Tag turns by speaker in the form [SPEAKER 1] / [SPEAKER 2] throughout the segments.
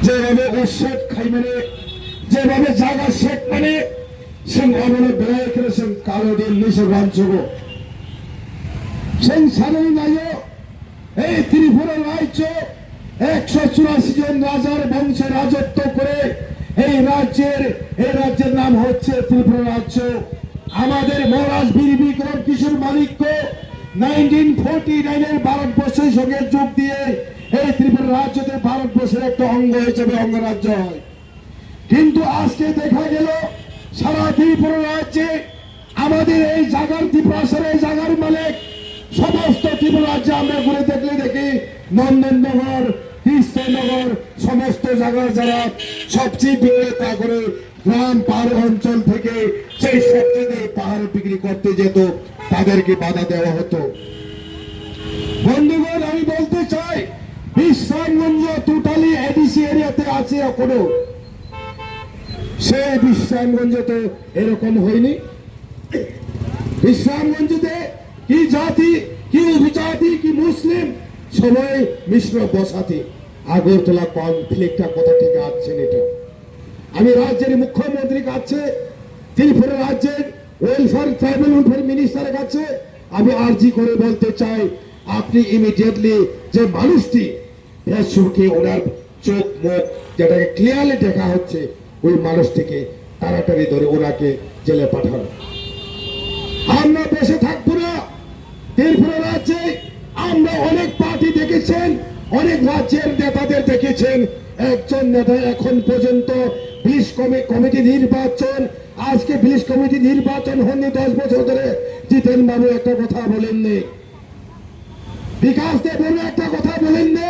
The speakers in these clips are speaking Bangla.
[SPEAKER 1] যেভাবে উৎসব খাই মানে যেভাবে জাগা শেখ মানে সিং অবলে বেড়ায় করেছেন কালো দিন নিষেধ রাঞ্চব সিং সাধারণ রাজ্য এই ত্রিপুরা রাজ্য 184 জন রাজার বংশে রাজত্ব করে এই রাজ্যের নাম হচ্ছে ত্রিপুরা রাজ্য। আমাদের মহারাজ বীর বিক্রম কিশোর মানিক্য 1949 ভারতবর্ষের সঙ্গে যোগ দিয়ে এই ত্রিপুরা রাজ্যতে ভারতবর্ষের একটা অঙ্গ হিসেবে অঙ্গরাজ্য হয়। কিন্তু আজকে দেখা গেল সারা ত্রিপুরা রাজ্যে আমাদের এই জাগার ত্রিপুরাসের এই জাগার মালিক সমস্ত ত্রিপুরা রাজ্যে আমরা ঘুরে দেখলে দেখি নন্দননগর কৃষ্ণনগর সমস্ত জায়গার যারা সবচেয়ে বিক্রেতা করে গ্রাম পাহাড় অঞ্চল থেকে সেই সবজি পাহাড় বিক্রি করতে যেত তাদেরকে বাধা দেওয়া হতো। বন্ধুগণ আমি বলতে চাই বিশ্রামগঞ্জ টোটালি এডিসি এরিয়াতে আছে এখনো, সেই বিশ্রামগঞ্জে তো এরকম হয়নি। বিশ্রামগঞ্জে কি জাতি কি উপজাতি কি মুসলিম সবাই মিশ্র বসাতি। আগরতলা কনফ্লিক্টটা কোথা থেকে আসছেন এটা আমি রাজ্যের মুখ্যমন্ত্রীর কাছে ত্রিপুরা রাজ্যের ওয়েলফেয়ার ট্রাইবাল ওয়েলফেয়ার মিনিস্টারের কাছে আমি আর্জি করে বলতে চাই আপনি ইমিডিয়েটলি যে মানুষটি ফেসবুকে ওনার চোখ মুখ যেটাকে ক্লিয়ারলি দেখা হচ্ছে ওই মানুষটিকে তাড়াতাড়ি ধরে ওনাকে জেলে পাঠান। আমরা বসে থাকবো না। ত্রিপুরা রাজ্যে আমরা অনেক পার্টি দেখেছেন, অনেক রাজ্যের নেতাদের দেখেছেন, একজন নেতা এখন পর্যন্ত পুলিশ কমিটি নির্বাচন আজকে পুলিশ কমিটি নির্বাচন হয়নি 10 বছর ধরে জিতেন বাবু একটা কথা বলেননি, বিকাশ দেব একটা কথা বলেননি।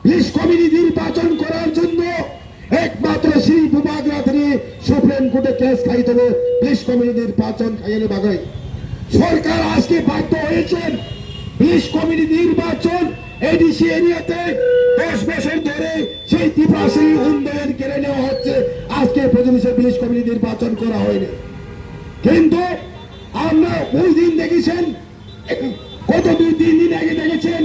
[SPEAKER 1] পুলিশ কমিটি নির্বাচন করার জন্য একমাত্র শ্রী বুবাগ্রাধনী সুপ্রিম কোর্টে কেস খাই দেবে পুলিশ কমিটি নির্বাচন খাইয়ে বাগাই সরকার আজকে বাধ্য হয়েছেন পুলিশ কমিটি নির্বাচন এডিসি এরিয়াতে 10 বছর ধরে সেই ত্রিপুরাসী উন্নয়ন কেড়ে নেওয়া হচ্ছে। আজকে পর্যন্ত পুলিশ কমিটি নির্বাচন করা হয়নি। কিন্তু আমরা ওই দিন দেখেছেন কত 2-3 দিন আগে দেখেছেন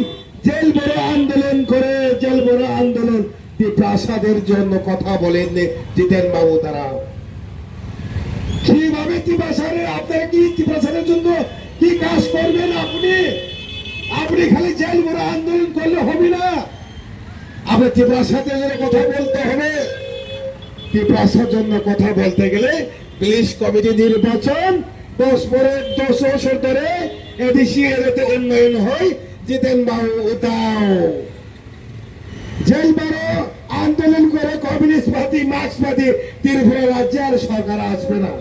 [SPEAKER 1] জেল বড় আন্দোলন করে জেল বড় আন্দোলন ত্রিপ্রাসাদের জন্য কথা বলেন জিতেন বাবু তারা কিভাবে ত্রিপ্রাসাদের আপনারা কি ত্রিপ্রাসাদের জন্য কি কাজ করবেন আপনি খালি জেল বড় আন্দোলন করলে হবে না, আপনি ত্রিপ্রাসাদের জন্য কথা বলতে হবে। ত্রিপ্রাসার জন্য কথা বলতে গেলে পুলিশ কমিটি নির্বাচন 10 বছর ধরে এডিসি এরিয়াতে উন্নয়ন হয় জিতেন বাবু উদাও জেল বড় আন্দোলন করে communist party Marx party Tripura রাজ্যে আর সরকার আসবে না,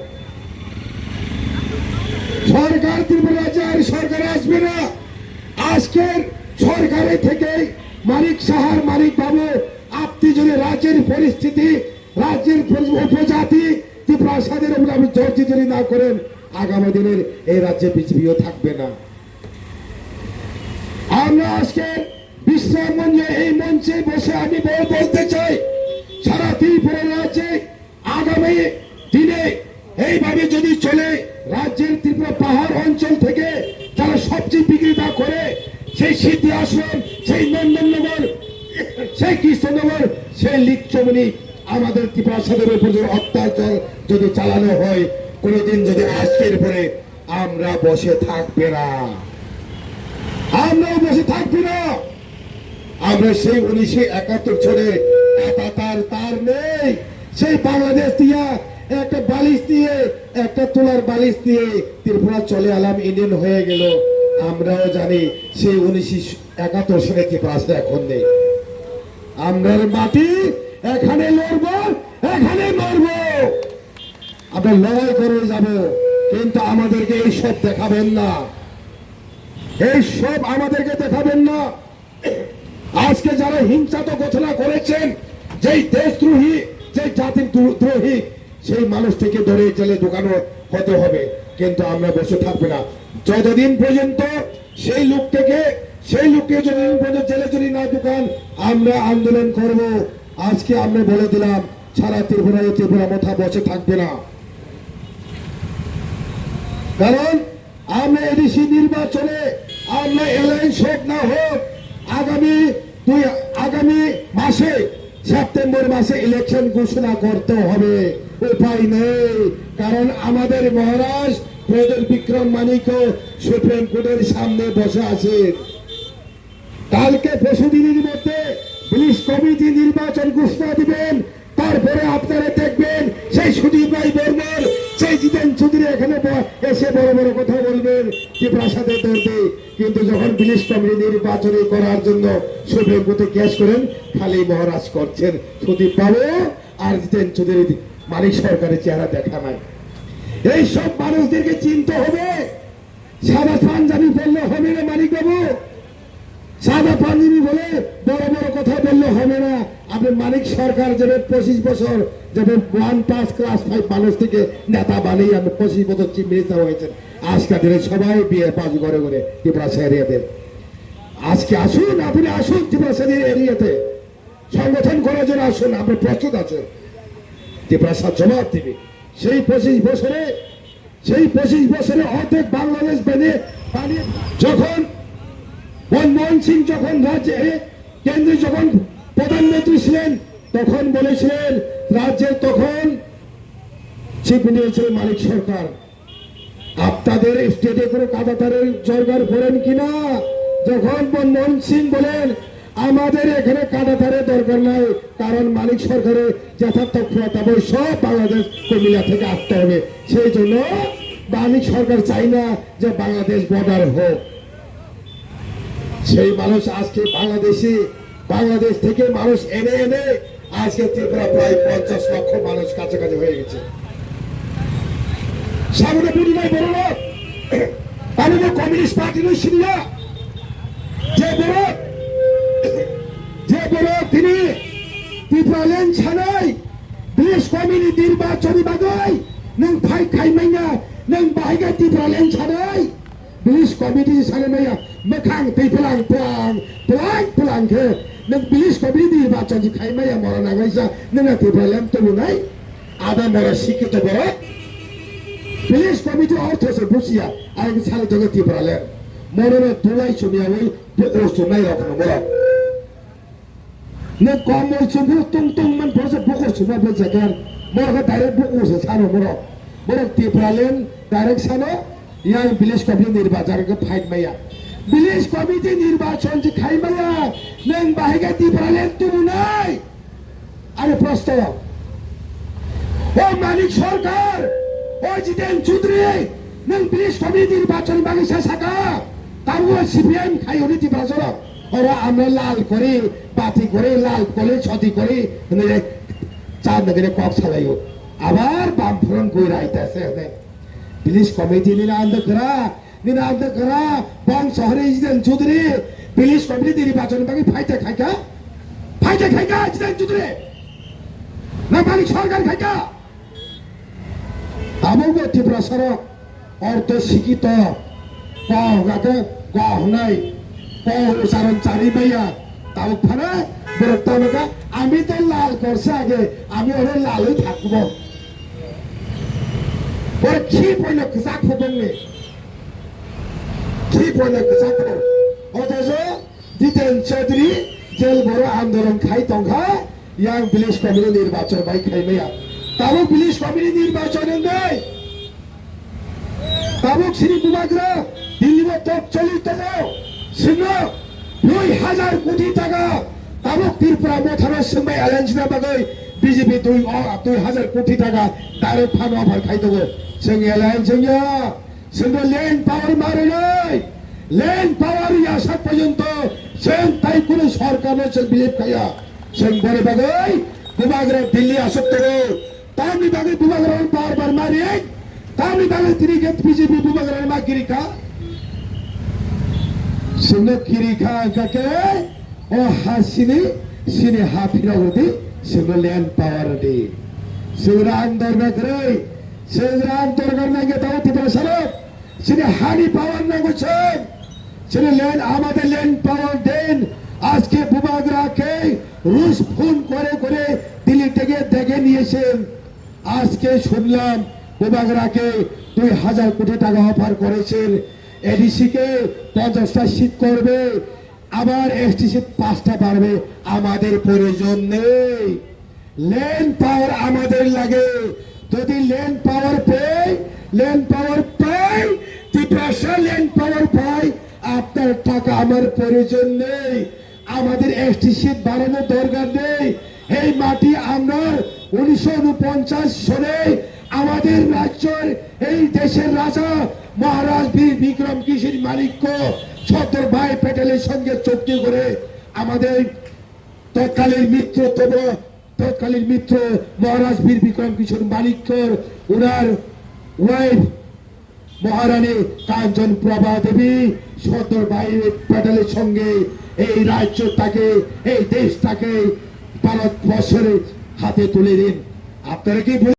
[SPEAKER 1] সরকার ত্রিপুরা রাজ্যে আর সরকার আসবে না। আজকের সরকারের থেকে মানিক সাহার মানিক বাবু আপনি যদি রাজ্যের পরিস্থিতি রাজ্যের উপজাতি ত্রিপ্রাসাদের আপনি জর্জি যদি না করেন আগামী দিনের এই রাজ্যে বিজেপিও থাকবে না। আমরা আজকে বিশ্রামগঞ্জে এই মঞ্চে বসে আমি বলতে চাই সারা ত্রিপুরা রাজ্যে আগামী দিনে এইভাবে যদি চলে রাজ্যের ত্রিপুরা পাহাড় অঞ্চল থেকে যারা সবজি বিক্রেতা করে সেই সিদ্ধি আশ্রম সেই নন্দননগর সেই কৃষ্ণনগর সেই লিচ্ছমণি আমাদের ত্রিপ্রাসাদের উপর অত্যাচার যদি চালানো হয় কোনোদিন যদি আজকের পরে আমরা বসে থাকবে না, আমরাও বসে থাকবি না। আমরা সেই 1971 সালে তার নেই সেই বাংলাদেশ দিয়া একটা বালিশ দিয়ে একটা তোলার বালিশ দিয়ে ত্রিপুরা চলে আলাম ইন্ডিয়ান হয়ে গেল। আমরাও জানি সেই 1971 সালে ত্রিপুরা এখন নেই। আমরার মাটি এখানে লড়বো এখানে মরবো, আমরা লড়াই করে যাব, কিন্তু আমাদেরকে এইসব দেখাবেন না, এইসব আমাদেরকে দেখাবেন না। আজকে যারা হিংসাত্মক ঘটনা করেছেন যেই দেশদ্রোহী যে জাতির দ্রোহী সেই মানুষটিকে ধরে জেলে ঢোকানো হতে হবে, কিন্তু আমরা বসে থাকবে না যতদিন পর্যন্ত সেই লোককে যতদিন পর্যন্ত জেলে যদি না ঢোকান আমরা আন্দোলন করব। আজকে আমরা বলে দিলাম সারা ত্রিপুরা মাথা বসে থাকবে না, কারণ আমরা এডিসি নির্বাচনে আমরা অ্যালায়েন্স হোক না হোক আগামী মাসে সেপ্টেম্বর মাসে ইলেকশন ঘোষণা করতে হবে, উপায় নেই। কারণ আমাদের মহারাজ প্রদীপ বিক্রম মানিক সুপ্রিম কোর্টের সামনে বসে আছেন। কালকে পরশুদিনের মধ্যে পুলিশ কমিটি নির্বাচন ঘোষণা দিবেন, তারপরে আপনারা দেখবেন সেই সুদীপ রায় বর্মন, সেই জিতেন চৌধুরী এখানে এসে বড় বড় কথা বলবেন যে প্রাসাদের দরদে। কিন্তু যখন পুলিশ কমিটি নির্বাচন করার জন্য সুপ্রিম কোর্টে কেস করেন, খালি মহারাজ করছেন সুদীপ বাবু আর জিতেন চৌধুরী, মানিক সরকারের চেহারা দেখা নাই। এই সব মানুষদেরকে চিনতে হবে। সাদা পাঞ্জাবি বললে হবে না মানিক বাবু, সাদা পাঞ্জাবি বলে বড় বড় কথা বললে হবে না। আপনি মানিক সরকার যাবে 25 বছর যাবে 1 ক্লাস 5 মানুষ থেকে নেতা বানিয়ে আপনি 25 বছর চিফ মিনিস্টার হয়েছেন। আজকের দিনে সবাই বিয়ে পাস করে করে ত্রিপুরা এরিয়াতে। আজকে আসুন, আপনি আসুন ত্রিপুরা এরিয়াতে সংগঠন করার জন্য আসুন, আপনি প্রস্তুত আছেন। ত্রিপুরা জবাব দিবে। সেই 25 বছরে অর্ধেক বাংলাদেশ বানিয়ে যখন মনমোহন সিং যখন রাজ্যে কেন্দ্রে যখন প্রধানমন্ত্রী ছিলেন তখন বলেছিলেন রাজ্যের তখন চিফ মিনিস্টার মানিক সরকার, আপনাদের স্টেটে কোনো কাদাতারের জরগার করেন কিনা। যখন মনমোহন সিং বলেন আমাদের এখানে কাদাতারের দরকার নাই, কারণ মানিক সরকারের যথার্থ ক্ষমতা সব বাংলাদেশ কুমিল্লা থেকে আসতে হবে। সেই জন্য মানিক সরকার চাই না যে বাংলাদেশ বর্ডার হোক। সেই মানুষ আজকে বাংলাদেশ থেকে মানুষ এনে এনে আজকে ত্রিপুরা প্রায় 50 লক্ষ মানুষ কাছাকাছি হয়ে গেছে। সামনে পরিবার বড় লোক, আমি তো কমিউনিস্ট পার্টি নইছি না, যে বড় তিনি ত্রিপুরা লেন ছাড়াই পুলিশ কমিউনিটি নির্বাচনী বাগাই নং ফাই খাইমাইনা নং বাহাইগা ত্রিপুরা লেন ছাড়াই পুলিশ কমিটি সালামাইয়া মোখাং ত্রিপুরাং পুলাংকে নং পুলিশ কমিটি নির্বাচন খাইমাইয়া মরা নাগাইসা নং ত্রিপুরা লেন তো নাই আদা মরা শিক্ষিত বড় পুলিশ কমিটি অর্থ আছে বসিয়া আর সালে জগৎ ত্রিপুরা লেন মরনে তোলাই শুনিয়া ওই বকরস নাই রাখনো মরা নে কমল সুবু তুং মান বসে বকরস না বলছে কেন মরা ডাইরেক্ট বকরস সানো মরা ত্রিপুরা লেন ডাইরেক্ট সানো ইয়াং পুলিশ কমিটি নির্বাচন ফাইট মাইয়া পুলিশ কমিটি নির্বাচন যে খাই মাইয়া নং বাহিগা ত্রিপুরা লেন তুমি নাই। আরে প্রশ্ন ও মানিক সরকার, ও জিতেন চৌধুরী নং পুলিশ কমিটি নির্বাচন বাগিসা সাকা তারপর সিপিএম খাই হলি ত্রিপুরা চলো ওরা আমরা লাল করে বাতি করে লাল করে ছতি করে চার নগরে কপ চালাইও আবার বামফ্রন্ট কই রাইতেছে পুলিশ কমিটি নিরান্দ করা বং শহরে জিতেন চৌধুরী পুলিশ কমিটি নির্বাচন বাকি ফাইটে খাইকা জিতেন চৌধুরী না মানিক সরকার খাইকা তামুক ত্রিপুরা সড়ক অর্থ শিক্ষিত নাই উচ্চারণ চারি ভাইয়া তামুক ফানা বরতামকা আমি তো লাল করছে আগে আমি ওরে লালই থাকবো ওরে কি পয়লা কসাক হবংনি কি পয়লা কসাক অথচ জিতেন চৌধুরী জেল বড় আন্দোলন খাই তংখা ইয়াং পুলিশ কমিটি নির্বাচন বাই খাই ভাইয়া তামুক পুলিশ কমিটি নির্বাচন নেই তামুক শ্রী বুবাগ্রা দিল্লি টপ 40তম সিংহ 2000 কোটি টাকা তামুক ত্রিপুরা মথানো সিংবাই অ্যালায়েন্সনা বাগৈ বিজেপি 2000 কোটি টাকা ডাইরেক্ট ফান্ড অফার খাই দেবো जों एलायन्स जोंनो लैंड पावर मारे नहीं लैंड पावर आसा पर्यन्त जों ताई कुनो सरकारनो जों बिलिभ खाया जों बरे बागै बुबाग्रा दिल्ली आसत दङ तामनि बागै बुबाग्रा बार मारि तामनि बागै तिनी गेट बिजेपि बुबाग्रा मा गिरिखा जोंनो गिरिखा काके ओ हासिनि सिनि हाफिरावदि जोंनो लैंड पावर दि जों रां दरगाग्रै Sejarah terkait dengan tahu tidak salah. Sini hari power nagusan. Sini land amader land power den. आज के बुबाग्रा के रूस फोन करे दिल्ली देखे নিয়েছেন আজকে শুনলাম বুবাগ্রা কে 2000 কোটি টাকা অফার করেছেন এডিসি কে 50টা সিট করবে আবার এসটিসি 5টা বাড়বে, আমাদের প্রয়োজন নেই। ল্যান্ড পাওয়ার আমাদের লাগে। যদি ল্যান্ড পাওয়ার পাই, ত্রিপুরা ল্যান্ড পাওয়ার পাই, আপনার টাকা আমার প্রয়োজন নেই। আমাদের এসটিসি বাড়ানোর দরকার নেই। এই মাটি আমরা 1949 সালে আমাদের রাজ্যের এই দেশের রাজা মহারাজ বীর বিক্রম কিশোর মালিক্য সর্দার ভাই প্যাটেলের সঙ্গে চুক্তি করে আমাদের তৎকালীন মিত্র মহারাজ বীর বিক্রম কিশোর মালিক্যর ওনার ওয়াইফ মহারানী কাঞ্চন প্রভা দেবী সর্দার ভাই প্যাটেলের সঙ্গে এই রাজ্যটাকে, এই দেশটাকে ভারতবর্ষের হাতে তুলে দিন। আপনারা কি